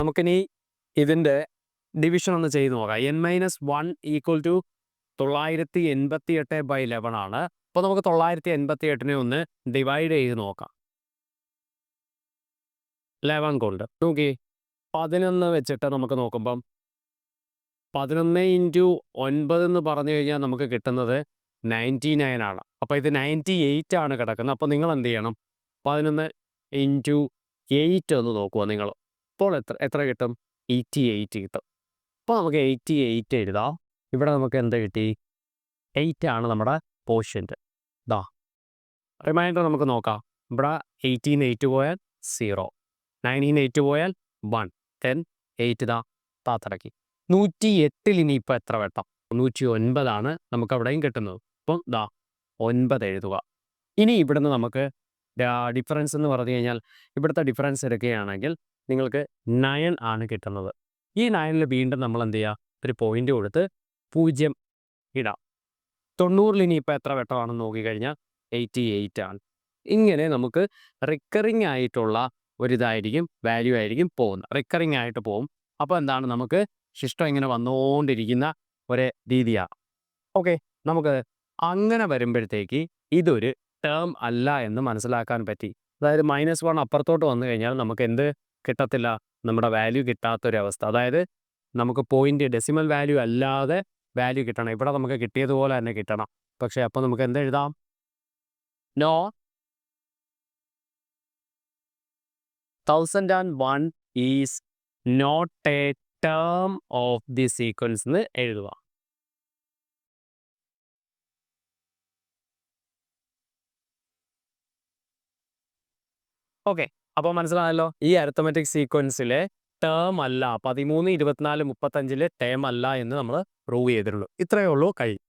നമുക്കിനി ഇതിൻ്റെ ഡിവിഷൻ ഒന്ന് ചെയ്ത് നോക്കാം. n-1 ഈക്വൽ ടു 988/11 ആണ്. അപ്പോൾ നമുക്ക് 988നെ ഒന്ന് ഡിവൈഡ് ചെയ്ത് നോക്കാം. 11 കൊണ്ട് നോക്കി 11 വെച്ചിട്ട് നമുക്ക് നോക്കുമ്പം 11 ഇൻറ്റു 9 എന്ന് പറഞ്ഞു കഴിഞ്ഞാൽ നമുക്ക് കിട്ടുന്നത് 99 ആണ്. അപ്പോൾ ഇത് 98 ആണ് കിടക്കുന്നത്. അപ്പോൾ നിങ്ങൾ എന്ത് ചെയ്യണം? 11 ഇൻറ്റു 8 ഒന്ന് നോക്കുക നിങ്ങൾ. അപ്പോൾ എത്ര കിട്ടും? 88 കിട്ടും. അപ്പോൾ നമുക്ക് 88 എഴുതാം. ഇവിടെ നമുക്ക് എന്ത് കിട്ടി? 8 ആണ് നമ്മുടെ പോർഷൻ്റ്. ഇതാ റിമൈൻഡർ നമുക്ക് നോക്കാം. ഇവിടെ 18 8 പോയാൽ 0, 19 8 പോയാൽ 1, 10 8 ഇതാ താത്തിറക്കി. 108 ഇനിയിപ്പോൾ എത്ര വെട്ടം? 109 ആണ് നമുക്ക് അവിടെയും കിട്ടുന്നത്. അപ്പം ഇതാ 9 എഴുതുക. ഇനി ഇവിടുന്ന് നമുക്ക് ഡിഫറൻസ് എന്ന് പറഞ്ഞു കഴിഞ്ഞാൽ ഇവിടുത്തെ ഡിഫറൻസ് എടുക്കുകയാണെങ്കിൽ നിങ്ങൾക്ക് 9 ആണ് കിട്ടുന്നത്. ഈ 9ൽ വീണ്ടും നമ്മൾ എന്ത് ചെയ്യുക? ഒരു പോയിന്റ് കൊടുത്ത് 0 ഇടാം. 90 ഇനിയിപ്പോൾ എത്ര വെട്ടമാണെന്ന് നോക്കിക്കഴിഞ്ഞാൽ 88 ആണ്. ഇങ്ങനെ നമുക്ക് റിക്കറിങ് ആയിട്ടുള്ള ഒരിതായിരിക്കും, വാല്യൂ ആയിരിക്കും പോകുന്നത്. റിക്കറിങ് ആയിട്ട് പോകും. അപ്പോൾ എന്താണ്, നമുക്ക് ശിഷ്ടം ഇങ്ങനെ വന്നുകൊണ്ടിരിക്കുന്ന ഒരു രീതിയാണ്. ഓക്കെ, നമുക്ക് അങ്ങനെ വരുമ്പോഴത്തേക്ക് ഇതൊരു ടേം അല്ല എന്ന് മനസ്സിലാക്കാൻ പറ്റി. അതായത് -1 അപ്പുറത്തോട്ട് വന്നു കഴിഞ്ഞാൽ നമുക്ക് എന്ത് കിട്ടത്തില്ല? നമ്മുടെ വാല്യൂ കിട്ടാത്തൊരവസ്ഥ. അതായത് നമുക്ക് പോയിന്റ് ഡെസിമൽ വാല്യൂ അല്ലാതെ വാല്യൂ കിട്ടണം. ഇവിടെ നമുക്ക് കിട്ടിയതുപോലെ തന്നെ കിട്ടണം. പക്ഷേ അപ്പോൾ നമുക്ക് എന്ത് എഴുതാം? No 1001 is not a term of the sequence എന്ന് എഴുതുക. ഓക്കെ, അപ്പോൾ മനസ്സിലായല്ലോ. ഈ അരിത്തമെറ്റിക് സീക്വൻസിലെ ടേം അല്ല, 13 24 35 ടേം അല്ല എന്ന് നമ്മൾ പ്രൂവ് ചെയ്തിട്ടുള്ളൂ. ഇത്രയേ ഉള്ളൂ, കഴിയും.